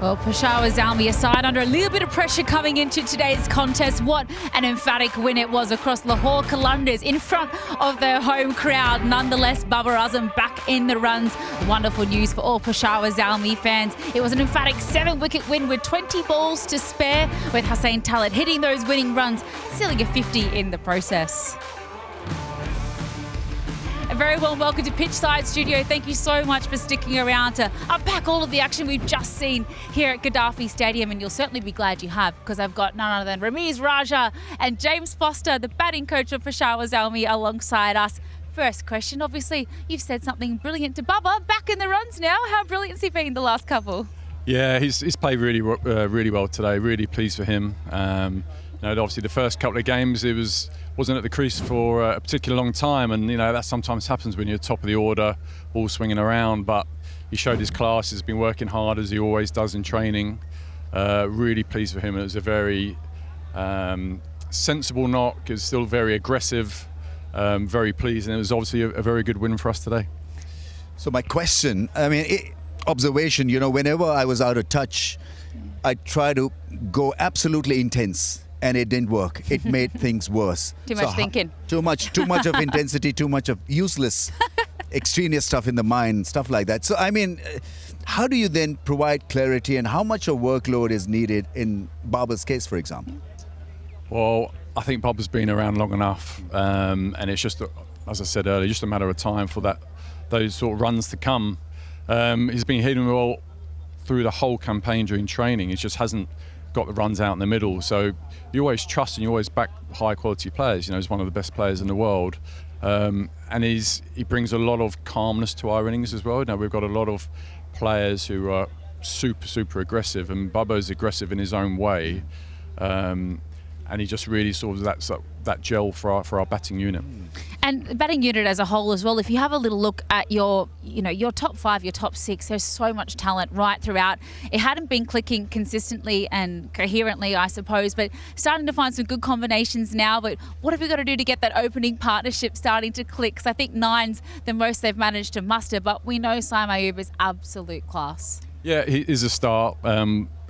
Well, Peshawar Zalmi aside under a little bit of pressure coming into today's contest. What an emphatic win it was across Lahore Qalandars in front of their home crowd. Nonetheless, Peshawar Zalmi back in the runs. Wonderful news for all Peshawar Zalmi fans. It was an emphatic 7-wicket win with 20 balls to spare, with Hussain Talat hitting those winning runs, sealing a 50 in the process. A very warm welcome to Pitchside Studio. Thank you so much for sticking around to unpack all of the action we've just seen here at Gaddafi Stadium, and you'll certainly be glad you have, because I've got none other than Ramiz Raja and James Foster, the batting coach of Peshawar Zalmi, alongside us. First question, obviously, you've said something brilliant to Bubba. Back in the runs now. How brilliant has he been the last couple? Yeah, he's played really well today. Really pleased for him. Obviously the first couple of games it wasn't at the crease for a particular long time, and that sometimes happens when you're top of the order, ball swinging around. But he showed his class. He's been working hard as he always does in training. Really pleased for him. It was a very sensible knock. It was still very aggressive. Very pleased, and it was obviously a very good win for us today. So my question, observation, whenever I was out of touch, I try to go absolutely intense, and it didn't work. It made things worse. Too much thinking. Too much of intensity, too much of useless, extraneous stuff in the mind, stuff like that. So, how do you then provide clarity, and how much of workload is needed in Baba's case, for example? Well, I think Baba's been around long enough, and it's just, as I said earlier, just a matter of time for those sort of runs to come. He's been hitting well through the whole campaign during training. He just hasn't got the runs out in the middle. So you always trust and you always back high quality players. He's one of the best players in the world, and he brings a lot of calmness to our innings as well. We've got a lot of players who are super aggressive, and Bubba's aggressive in his own way, and he just really sort of that gel for our batting unit. And the batting unit as a whole as well, if you have a little look at your top 5, your top 6, there's so much talent right throughout. It hadn't been clicking consistently and coherently, I suppose, but starting to find some good combinations now. But what have we got to do to get that opening partnership starting to click? Because I think 9's the most they've managed to muster, but we know Saim Ayub is absolute class. Yeah, he is a star.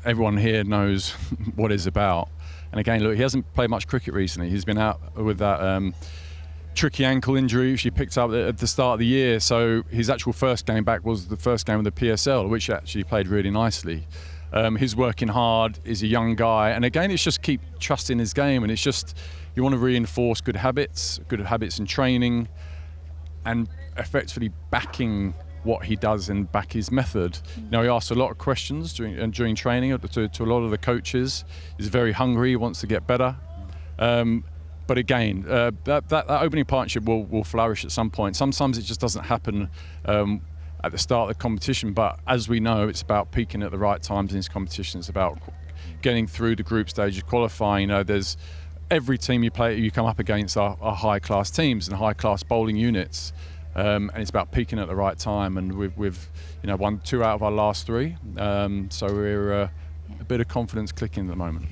Everyone here knows what he's about. And again, look, he hasn't played much cricket recently. He's been out with that tricky ankle injury, which he picked up at the start of the year. So his actual first game back was the first game of the PSL, which actually played really nicely. He's working hard, he's a young guy. And again, it's just keep trusting his game. And it's just, you want to reinforce good habits in training, and effectively backing what he does and back his method. He asks a lot of questions during training to a lot of the coaches. He's very hungry, he wants to get better. But again, that opening partnership will flourish at some point. Sometimes it just doesn't happen at the start of the competition, but as we know, it's about peaking at the right times in this competition. It's about getting through the group stages, qualifying. There's every team you come up against are high-class teams and high-class bowling units. And it's about peaking at the right time, and we've won 2 out of our last 3, so we're a bit of confidence clicking at the moment.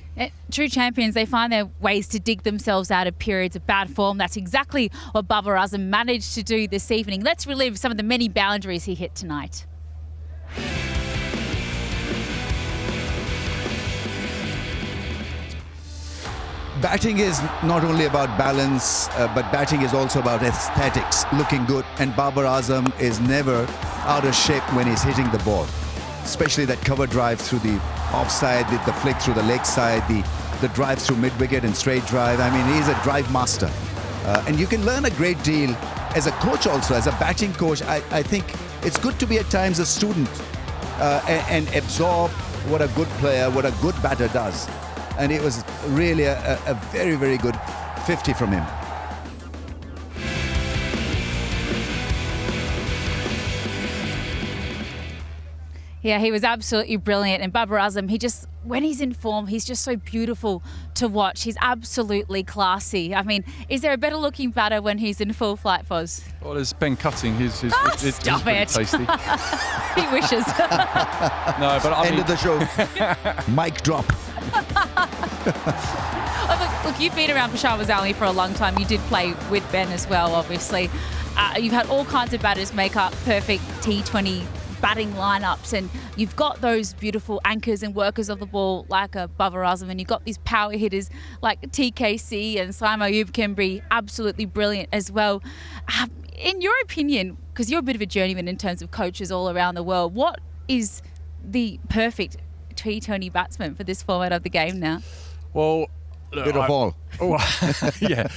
True champions, they find their ways to dig themselves out of periods of bad form. That's exactly what Peshawar Zalmi managed to do this evening. Let's relive some of the many boundaries he hit tonight. Batting is not only about balance, but batting is also about aesthetics, looking good. And Peshawar Zalmi is never out of shape when he's hitting the ball. Especially that cover drive through the offside, the flick through the leg side, the drive through mid-wicket and straight drive. He's a drive master. And you can learn a great deal as a coach also, as a batting coach. I think it's good to be at times a student and absorb what a good player, what a good batter does. And it was really a very, very good 50 from him. Yeah, he was absolutely brilliant. And Peshawar Zalmi, when he's in form, he's just so beautiful to watch. He's absolutely classy. Is there a better looking batter when he's in full flight, Foz? Well, there's Ben Cutting. He's stop pretty it. Tasty. He wishes. No, but end of the show. Mic drop. Look, you've been around Peshawar Zalmi for a long time. You did play with Ben as well, obviously. You've had all kinds of batters make up perfect T20 batting lineups, and you've got those beautiful anchors and workers of the ball like a Peshawar Zalmi, and you've got these power hitters like TKC and Saimo Ayub can be absolutely brilliant as well. In your opinion, because you're a bit of a journeyman in terms of coaches all around the world, what is the perfect T20 batsman for this format of the game now? Well, a bit of all. yeah.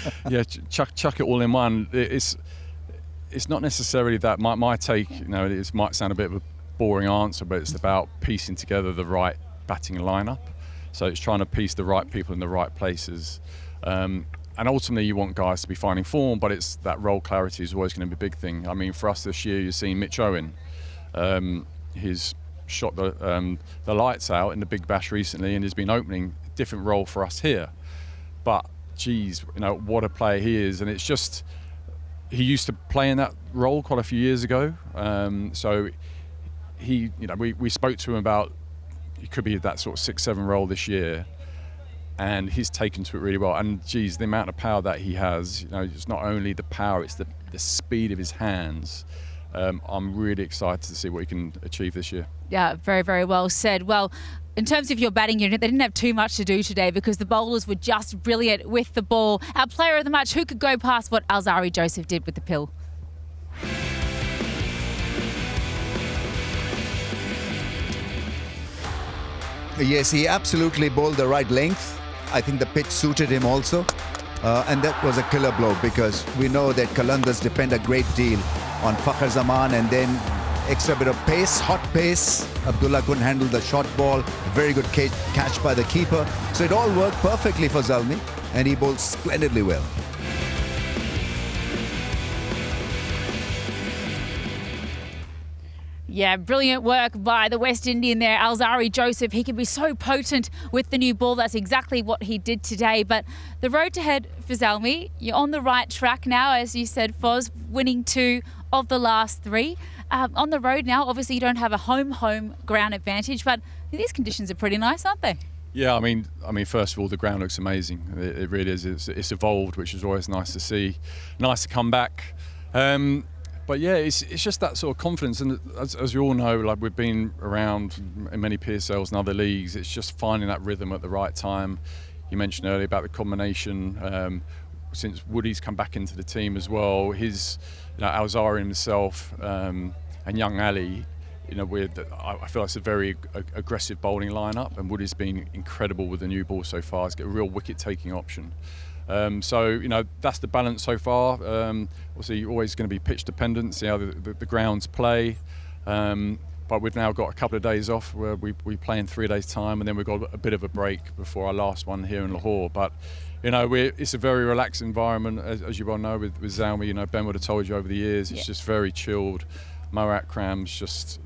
Chuck it all in one. It's not necessarily that. My take, it might sound a bit of a boring answer, but it's about piecing together the right batting lineup. So it's trying to piece the right people in the right places. And ultimately, you want guys to be finding form, but it's that role clarity is always going to be a big thing. I mean, for us this year, you've seen Mitch Owen. He's shot the lights out in the Big Bash recently, and has been opening a different role for us here. But geez, what a player he is, and it's just he used to play in that role quite a few years ago. So he, we spoke to him about he could be that sort of 6-7 role this year, and he's taken to it really well. And geez, the amount of power that he has, it's not only the power, it's the speed of his hands. I'm really excited to see what he can achieve this year. Yeah, very, very well said. Well, in terms of your batting unit, they didn't have too much to do today because the bowlers were just brilliant with the ball. Our player of the match, who could go past what Alzari Joseph did with the pill? Yes, he absolutely bowled the right length. I think the pitch suited him also. And that was a killer blow because we know that Qalandars depend a great deal on Fakhar Zaman, and then extra bit of pace, hot pace. Abdullah couldn't handle the short ball. Very good catch by the keeper. So it all worked perfectly for Zalmi, and he bowled splendidly well. Yeah, brilliant work by the West Indian there, Alzari Joseph. He can be so potent with the new ball. That's exactly what he did today. But the road ahead for Zalmi, you're on the right track now, as you said, Foz, winning 2 of the last 3. On the road now, obviously you don't have a home ground advantage, but these conditions are pretty nice, aren't they? Yeah, I mean, first of all, the ground looks amazing. It really is. It's evolved, which is always nice to see. Nice to come back. But yeah, it's just that sort of confidence, and as you all know, like we've been around in many PSLs and other leagues. It's just finding that rhythm at the right time. You mentioned earlier about the combination. Since Woody's come back into the team as well, his Alzari himself and young Ali, I feel like it's a very aggressive bowling lineup, and Woody's been incredible with the new ball so far. He's got a real wicket-taking option. So that's the balance so far. Obviously, you're always going to be pitch dependent, see how the grounds play. But we've now got a couple of days off where we play in 3 days' time, and then we've got a bit of a break before our last one here in Lahore. But it's a very relaxed environment, as you well know, with Zalmi. Ben would have told you over the years, it's just very chilled. Mo Akram's just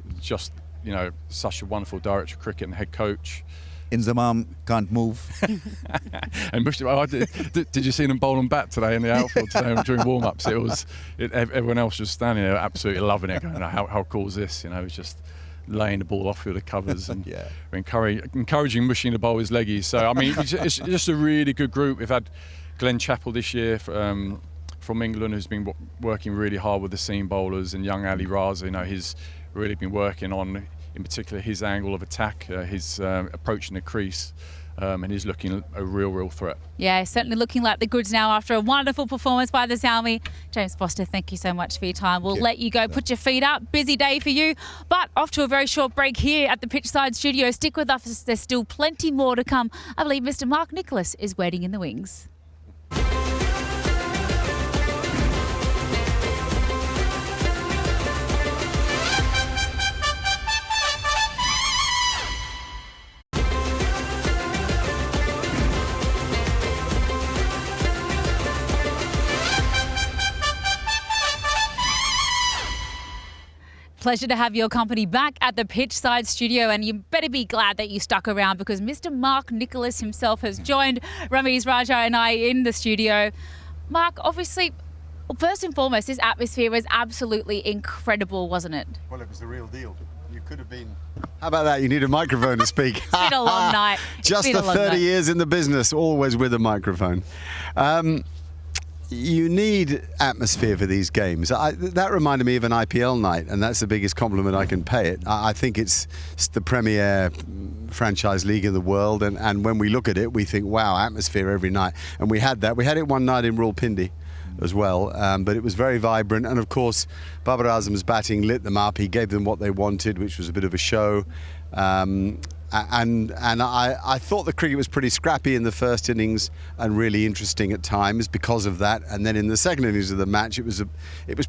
such a wonderful director of cricket and head coach. Inzamam can't move. And did you see them bowl and bat today in the outfield today during warm-ups? Everyone else was standing there absolutely loving it, going, how cool is this? It's just laying the ball off with the covers and encouraging Mushin to bowl his leggies. So I mean, it's just a really good group. We've had Glenn Chappell this year from England, who's been working really hard with the seam bowlers, and young Ali Raza. He's really been working on, in particular, his angle of attack, his approaching the crease, and he's looking a real threat. Yeah, certainly looking like the goods now after a wonderful performance by the Zalmi. James Foster, thank you so much for your time. We'll let you go, put your feet up. Busy day for you, but off to a very short break here at the Pitchside Studio. Stick with us, there's still plenty more to come. I believe Mr. Mark Nicholas is waiting in the wings. Pleasure to have your company back at the Pitchside Studio, and you better be glad that you stuck around because Mr. Mark Nicholas himself has joined Rameez Raja and I in the studio. Mark, obviously, first and foremost, this atmosphere was absolutely incredible, wasn't it? Well, it was the real deal. You could have been... How about that? You need a microphone to speak. It's been a long night. Just the 30 years in the business, always with a microphone. You need atmosphere for these games. That reminded me of an IPL night, and that's the biggest compliment I can pay it. I think it's the premier franchise league in the world, and when we look at it, we think, wow, atmosphere every night. And we had that. We had it one night in Rawalpindi as well, but it was very vibrant. And of course, Babar Azam's batting lit them up. He gave them what they wanted, which was a bit of a show. And I thought the cricket was pretty scrappy in the first innings and really interesting at times because of that. And then in the second innings of the match, it was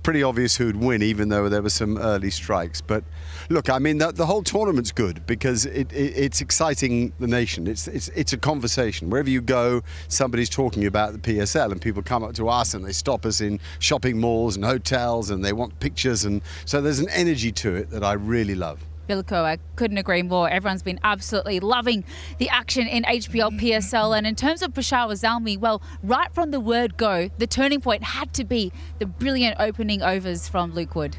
pretty obvious who'd win, even though there were some early strikes. But look, I mean, the whole tournament's good because it's exciting the nation. It's a conversation. Wherever you go, somebody's talking about the PSL, and people come up to us and they stop us in shopping malls and hotels and they want pictures. And so there's an energy to it that I really love. Bilko, I couldn't agree more. Everyone's been absolutely loving the action in HBLPSL. And in terms of Peshawar Zalmi, well, right from the word go, the turning point had to be the brilliant opening overs from Luke Wood.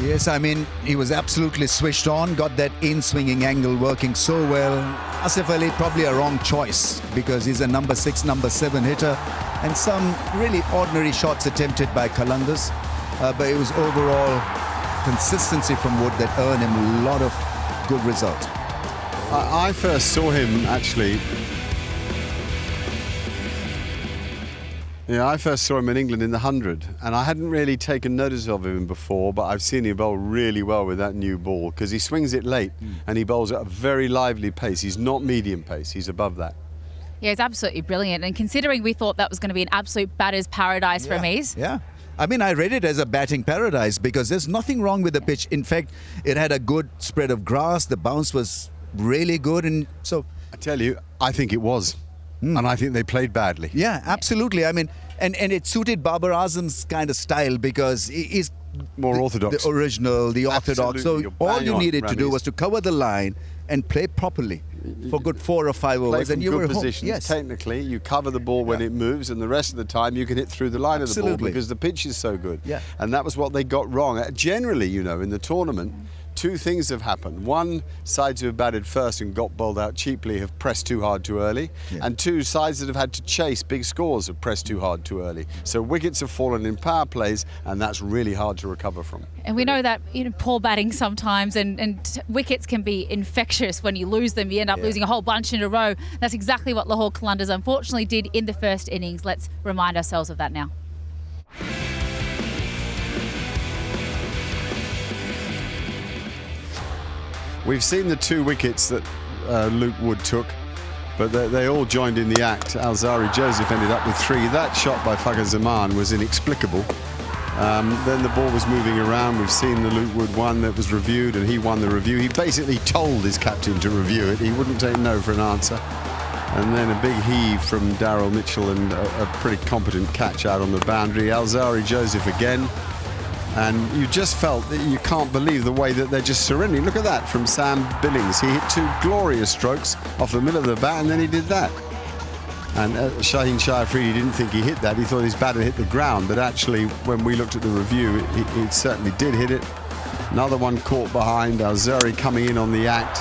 Yes, I mean, he was absolutely switched on, got that in-swinging angle working so well. Asif Ali, probably a wrong choice because he's a number 6, number 7 hitter, and some really ordinary shots attempted by Qalandars, but it was overall consistency from Wood that earned him a lot of good results. I first saw him actually. Yeah, I first saw him in England in the 100, and I hadn't really taken notice of him before, but I've seen him bowl really well with that new ball because he swings it late and he bowls at a very lively pace. He's not medium pace, he's above that. Yeah, he's absolutely brilliant. And considering we thought that was going to be an absolute batter's paradise for Amees. Yeah. I mean, I read it as a batting paradise because there's nothing wrong with the pitch. In fact, it had a good spread of grass. The bounce was really good. And so I tell you, I think it was. And I think they played badly. Yeah, absolutely. I mean, and it suited Babar Azam's kind of style because he's more orthodox. The original, the orthodox. So all you needed to do was to cover the line and play properly for good 4 or 5 overs. And you were positions. Yes. Technically, you cover the ball when it moves, and the rest of the time you can hit through the line of the ball because the pitch is so good. Yeah. And that was what they got wrong. Generally, you know, in the tournament, 2 things have happened. One, sides who have batted first and got bowled out cheaply have pressed too hard too early. Yeah. And 2, sides that have had to chase big scores have pressed too hard too early. So wickets have fallen in power plays, and that's really hard to recover from. And we know that, you know, poor batting sometimes and wickets can be infectious. When you lose them, you end up losing a whole bunch in a row. That's exactly what Lahore Qalandars unfortunately did in the first innings. Let's remind ourselves of that now. We've seen the 2 wickets that Luke Wood took, but they all joined in the act. Alzari Joseph ended up with 3. That shot by Fakhar Zaman was inexplicable. Then the ball was moving around. We've seen the Luke Wood one that was reviewed, and he won the review. He basically told his captain to review it. He wouldn't take no for an answer. And then a big heave from Darryl Mitchell and a pretty competent catch out on the boundary. Alzari Joseph again. And you just felt that you can't believe the way that they're just surrendering. Look at that from Sam Billings. He hit 2 glorious strokes off the middle of the bat, and then he did that. And Shaheen Shah Afridi didn't think he hit that. He thought his bat had hit the ground. But actually, when we looked at the review, it certainly did hit it. Another one caught behind. Alzari coming in on the act.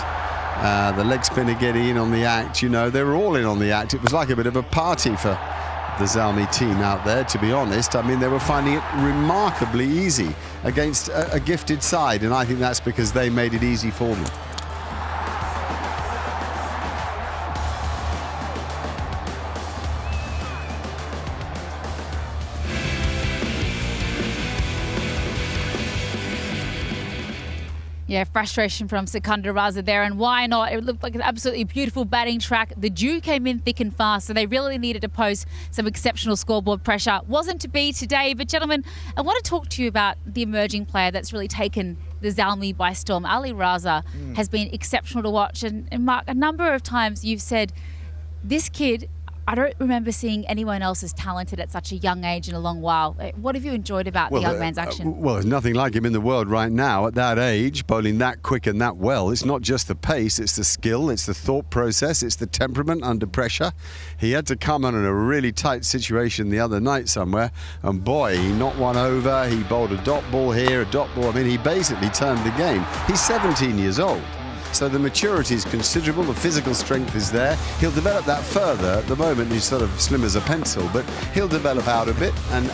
The leg spinner getting in on the act. You know, they were all in on the act. It was like a bit of a party for the Zalmi team out there, to be honest. I mean, they were finding it remarkably easy against a gifted side, and I think that's because they made it easy for them. Yeah, frustration from Sikandar Raza there, and why not? It looked like an absolutely beautiful batting track. The dew came in thick and fast, so they really needed to post some exceptional scoreboard pressure. Wasn't to be today, but gentlemen, I want to talk to you about the emerging player that's really taken the Zalmi by storm. Ali Raza has been exceptional to watch, and Mark, a number of times you've said, this kid, I don't remember seeing anyone else as talented at such a young age in a long while. What have you enjoyed about the young man's action? Well, there's nothing like him in the world right now at that age, bowling that quick and that well. It's not just the pace, it's the skill, it's the thought process, it's the temperament under pressure. He had to come on in a really tight situation the other night somewhere, and boy, he knocked one over, he bowled a dot ball here, a dot ball. I mean, he basically turned the game. He's 17 years old. So the maturity is considerable, the physical strength is there. He'll develop that further. At the moment, he's sort of slim as a pencil, but he'll develop out a bit, and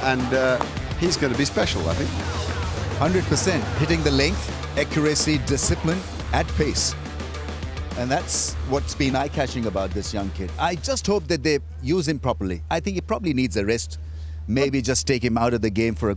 he's going to be special, I think. 100%. Hitting the length, accuracy, discipline, at pace. And that's what's been eye-catching about this young kid. I just hope that they use him properly. I think he probably needs a rest. Maybe just take him out of the game for a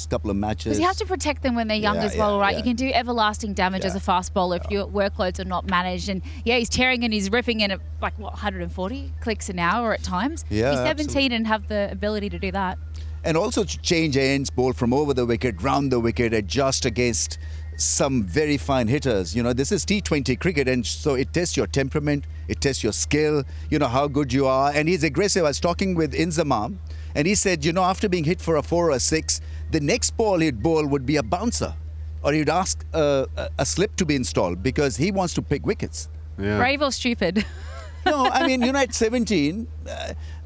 couple of matches. Because you have to protect them when they're young as well, right? Yeah. You can do everlasting damage as a fast bowler if your workloads are not managed. And he's tearing and he's ripping in at 140 clicks an hour at times. Yeah, he's 17 absolutely. and have the ability to do that. And also to change ends, bowl from over the wicket, round the wicket, adjust against some very fine hitters. You know, this is T20 cricket, and so it tests your temperament, it tests your skill, you know, how good you are. And he's aggressive. I was talking with Inzamam, and he said, you know, after being hit for a 4 or a 6, the next ball he'd bowl would be a bouncer, or he'd ask a slip to be installed because he wants to pick wickets. Yeah. Brave or stupid? No, I mean, you know, at 17,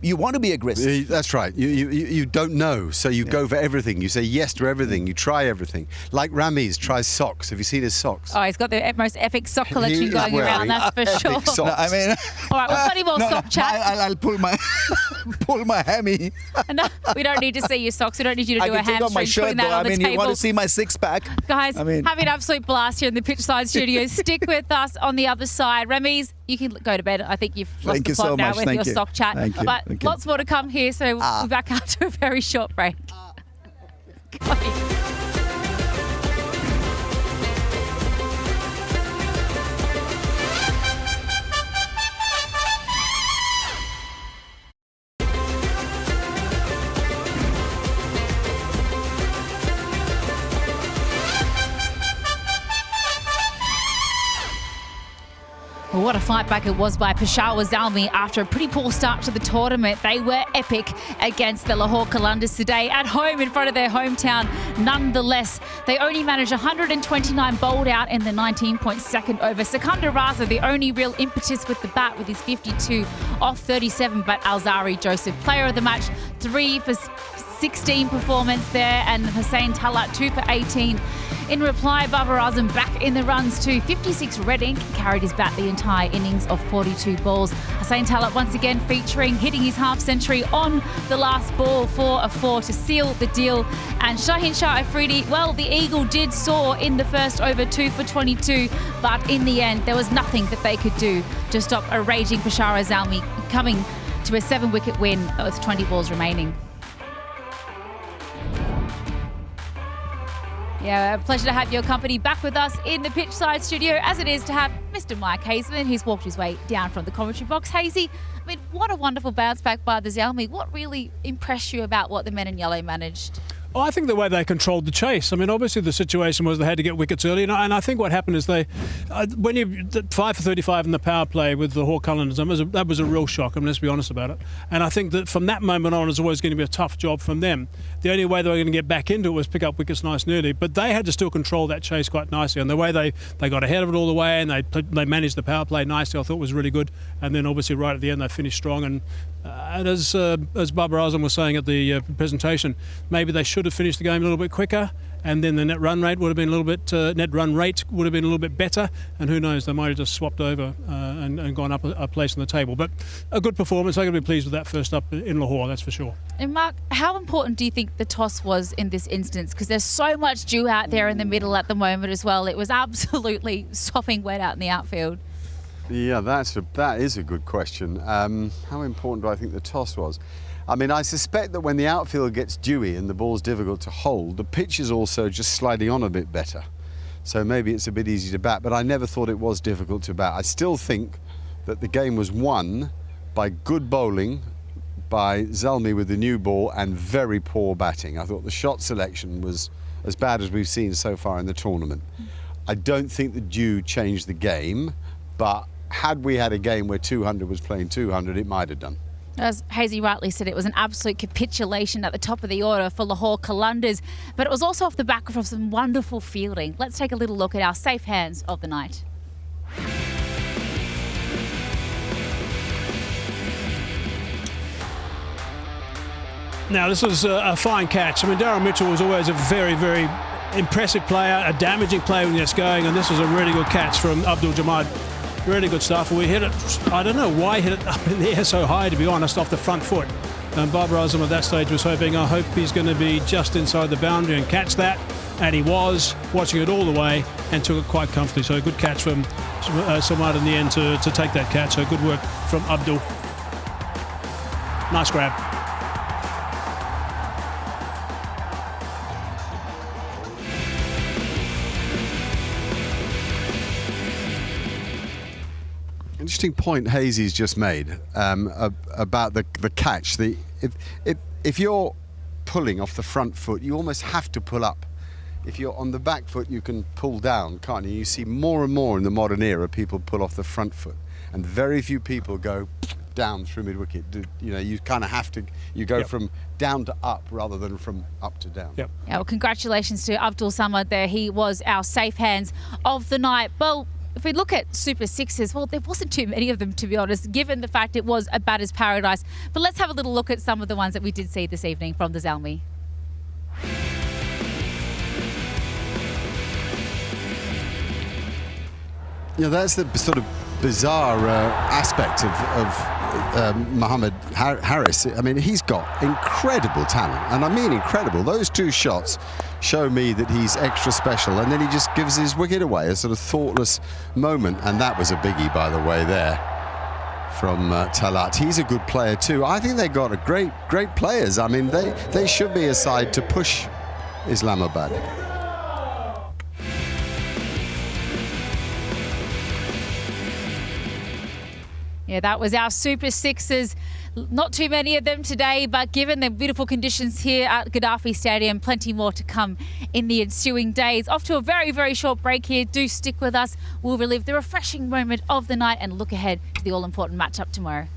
you want to be aggressive. That's right. You don't know, so you go for everything. You say yes to everything. You try everything. Like Ramiz tries socks. Have you seen his socks? Oh, he's got the most epic sock He collection is going around, wearing that's for epic sure. socks. No, I mean, All right, well, plenty more sock chat. I'll pull my pull my hammy. No, we don't need to see your socks. We don't need you to I do a can take off my hamstring, putting shirt that though. on I the mean, table. you want to see my six-pack? Guys, I mean, having an absolute blast here in the pitchside studios. Stick with us on the other side. Ramiz, you can go to bed. I think you've lost Thank the you plot so now much. with Thank your you. sock chat. Thank you. But Thank you. lots more to come here, so we'll be back after a very short break. Well, what a fight back it was by Peshawar Zalmi after a pretty poor start to the tournament. They were epic against the Lahore Qalandars today at home in front of their hometown. Nonetheless, they only managed 129 bowled out in the 19.2nd over. Sikandar Raza, the only real impetus with the bat with his 52 off 37, but Alzari Joseph, player of the match, 3 for 16 performance there, and Hussain Talat 2 for 18. In reply, Babar Azam back in the runs too. 56 red ink, carried his bat the entire innings of 42 balls. Hussain Talat once again featuring, hitting his half century on the last ball for a 4 to seal the deal. And Shaheen Shah Afridi, well, the Eagle did soar in the first over, 2 for 22, but in the end, there was nothing that they could do to stop a raging Peshawar Zalmi coming to a 7-wicket win with 20 balls remaining. Yeah, a pleasure to have your company back with us in the pitchside studio, as it is to have Mr. Mike Hazeman, who's walked his way down from the commentary box. Hazy, I mean, what a wonderful bounce back by the Zalmi. What really impressed you about what the men in yellow managed? Oh, I think the way they controlled the chase. I mean, obviously the situation was they had to get wickets early, and I think what happened is they, when you 5 for 35 in the power play with the Lahore Qalandars, that was a real shock. I mean, let's be honest about it. And I think that from that moment on, it's always going to be a tough job from them. The only way they were going to get back into it was pick up wickets nice and early, but they had to still control that chase quite nicely. And the way they got ahead of it all the way, and they managed the power play nicely, I thought was really good. And then obviously right at the end they finished strong. And as Babar Azam was saying at the presentation, maybe they should have finished the game a little bit quicker, and then the net run rate would have been a little bit better, and who knows, they might have just swapped over and gone up a place on the table. But a good performance. I'm going to be pleased with that first up in Lahore, that's for sure. And Mark, how important do you think the toss was in this instance? Because there's so much dew out there in the middle at the moment as well. It was absolutely sopping wet out in the outfield. Yeah, that is a good question. How important do I think the toss was? I mean, I suspect that when the outfield gets dewy and the ball's difficult to hold, the pitch is also just sliding on a bit better. So maybe it's a bit easy to bat, but I never thought it was difficult to bat. I still think that the game was won by good bowling by Zalmi with the new ball and very poor batting. I thought the shot selection was as bad as we've seen so far in the tournament. I don't think the dew changed the game, but had we had a game where 200 was playing 200, it might have done. As Hazy rightly said, it was an absolute capitulation at the top of the order for Lahore Qalandars, but it was also off the back of some wonderful fielding. Let's take a little look at our safe hands of the night. Now, this was a fine catch. I mean, Darryl Mitchell was always a very, very impressive player, a damaging player when he gets going, and this was a really good catch from Abdul Jamad. Really good stuff. We hit it, I don't know why hit it up in the air so high, to be honest, off the front foot. And Babar Azam at that stage was hoping, I hope he's going to be just inside the boundary and catch that. And he was, watching it all the way, and took it quite comfortably. So a good catch from Samad in the end to take that catch. So good work from Abdul. Nice grab. Interesting point Hazy's just made about the catch. If you're pulling off the front foot, you almost have to pull up. If you're on the back foot, you can pull down, can't you? You see more and more in the modern era, people pull off the front foot, and very few people go down through mid-wicket. You know, you kind of have to. You go from down to up rather than from up to down. Yep. Yeah, well, congratulations to Abdul Samad there. He was our safe hands of the night. Well, if we look at Super Sixes, well, there wasn't too many of them, to be honest, given the fact it was a batter's paradise. But let's have a little look at some of the ones that we did see this evening from the Zalmi. You know, that's the sort of bizarre aspect of Mohammad Harris. I mean, he's got incredible talent, and I mean incredible. Those two shots show me that he's extra special, and then he just gives his wicket away, a sort of thoughtless moment, and that was a biggie, by the way, there from Talat. He's a good player too. I think they got a great players. I mean, they should be a side to push Islamabad. Yeah, that was our Super Sixes. Not too many of them today, but given the beautiful conditions here at Gaddafi Stadium, plenty more to come in the ensuing days. Off to a very, very short break here. Do stick with us. We'll relive the refreshing moment of the night and look ahead to the all-important matchup tomorrow.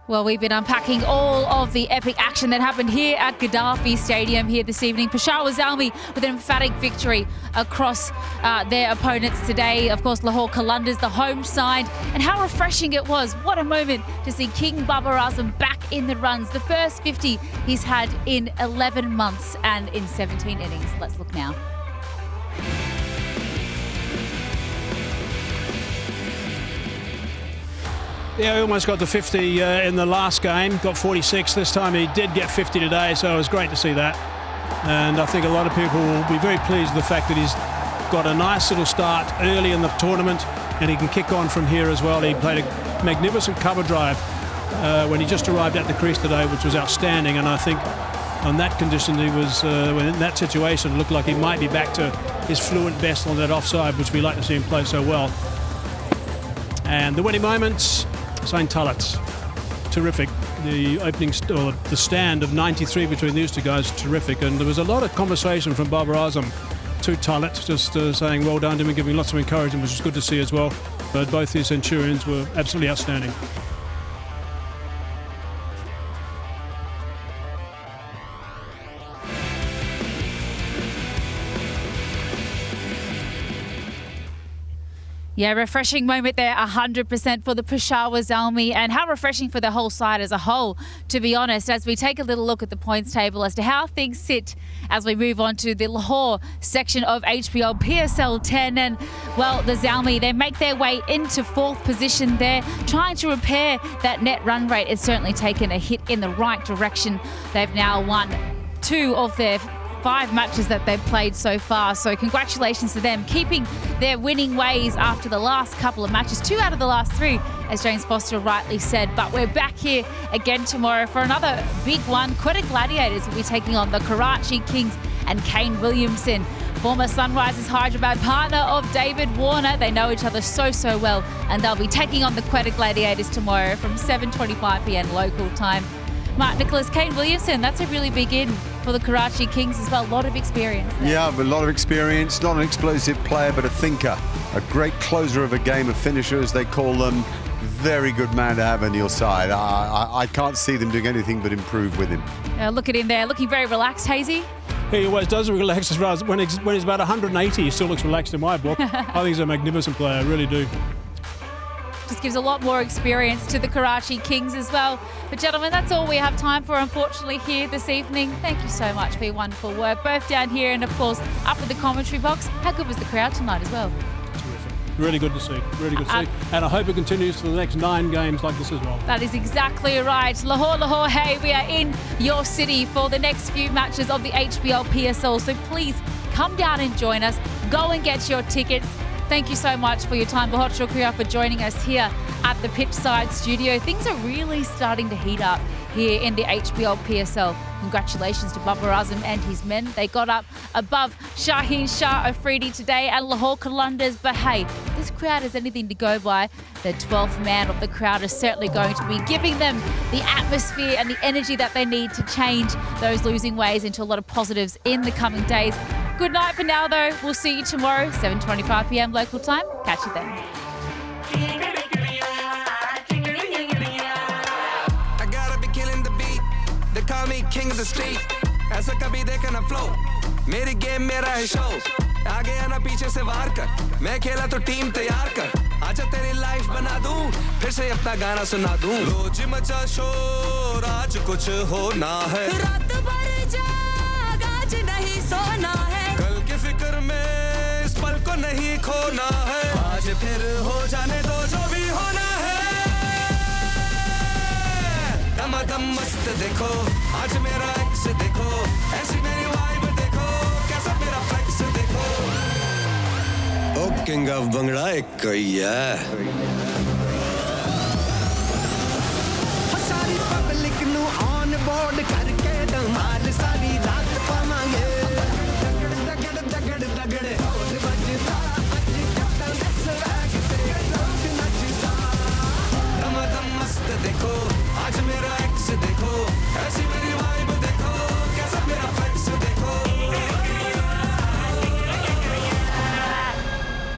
Well, we've been unpacking all of the epic action that happened here at Gaddafi Stadium here this evening. Peshawar Zalmi with an emphatic victory across their opponents today. Of course, Lahore Qalandars, the home side. And how refreshing it was. What a moment to see King Babar Azam back in the runs. The first 50 he's had in 11 months and in 17 innings. Let's look now. Yeah, he almost got to 50 in the last game, got 46 this time. He did get 50 today, so it was great to see that. And I think a lot of people will be very pleased with the fact that he's got a nice little start early in the tournament, and he can kick on from here as well. He played a magnificent cover drive when he just arrived at the crease today, which was outstanding. And I think on that condition, he was in that situation, it looked like he might be back to his fluent best on that offside, which we like to see him play so well. And the winning moments. Saint Talat, terrific. The opening or the stand of 93 between these two guys, terrific. And there was a lot of conversation from Babar Azam to Talat, just saying well done to him and giving lots of encouragement, which was good to see as well. But both these Centurions were absolutely outstanding. Yeah, refreshing moment there, 100% for the Peshawar Zalmi, and how refreshing for the whole side as a whole, to be honest, as we take a little look at the points table as to how things sit as we move on to the Lahore section of HBLPSL 10. And, well, the Zalmi, they make their way into 4th position there, trying to repair that net run rate. It's certainly taken a hit in the right direction. They've now won 2 of their 5 matches that they've played so far. So congratulations to them, keeping their winning ways after the last couple of matches. 2 out of the last 3, as James Foster rightly said. But we're back here again tomorrow for another big one. Quetta Gladiators will be taking on the Karachi Kings and Kane Williamson, former Sunrisers Hyderabad partner of David Warner. They know each other so well, and they'll be taking on the Quetta Gladiators tomorrow from 7:25 p.m. local time. Mark Nicholas, Kane Williamson, that's a really big in. for the Karachi Kings as well. A lot of experience there. Yeah, but a lot of experience, not an explosive player, but a thinker. A great closer of a game, a finisher, as they call them. Very good man to have on your side. I can't see them doing anything but improve with him. Look at him there, looking very relaxed, Hazy. He always does relax as far as when he's about 180, he still looks relaxed in my book. I think he's a magnificent player, I really do. Just gives a lot more experience to the Karachi Kings as well. But gentlemen, that's all we have time for, unfortunately, here this evening. Thank you so much for your wonderful work, both down here and, of course, up in the commentary box. How good was the crowd tonight as well? Really good to see, really good to see. And I hope it continues for the next 9 games like this as well. That is exactly right. Lahore, hey, we are in your city for the next few matches of the HBLPSL. So please come down and join us. Go and get your tickets. Thank you so much for your time. Bahut shukriya for joining us here at the Pitchside studio. Things are really starting to heat up here in the HBLPSL. Congratulations to Babar Azam and his men. They got up above Shaheen Shah Afridi today and Lahore Qalandars. But hey, if this crowd is anything to go by, the 12th man of the crowd is certainly going to be giving them the atmosphere and the energy that they need to change those losing ways into a lot of positives in the coming days. Good night for now, though. We'll see you tomorrow, 7:25 p.m. local time. Catch you then. I gotta be killing the beat. They call me king of the street. ऐसा कभी देखा ना flow. मेरी game मेरा है show. आगे आना पीछे से वार कर. मैं खेला तो टीम तैयार कर. आजा तेरी लाइफ बना दूं. फिर से अपना गाना सुना दूं. रोज मचा शोर आज कुछ होना है. रात भर जाग आज नहीं सोना है. कल की फिक्र में इस पल को नहीं खोना है. आज फिर हो जाने दो जो भी होना है. दम मस्त देखो आज मेरा एक्स देखो ऐसी मेरी वाइब देखो कैसा मेरा फ्लेक्स देखो ओ किंग ऑफ बंगड़ा एक ही है सारी पब्लिक नु ऑन बोर्ड करके धमाल सा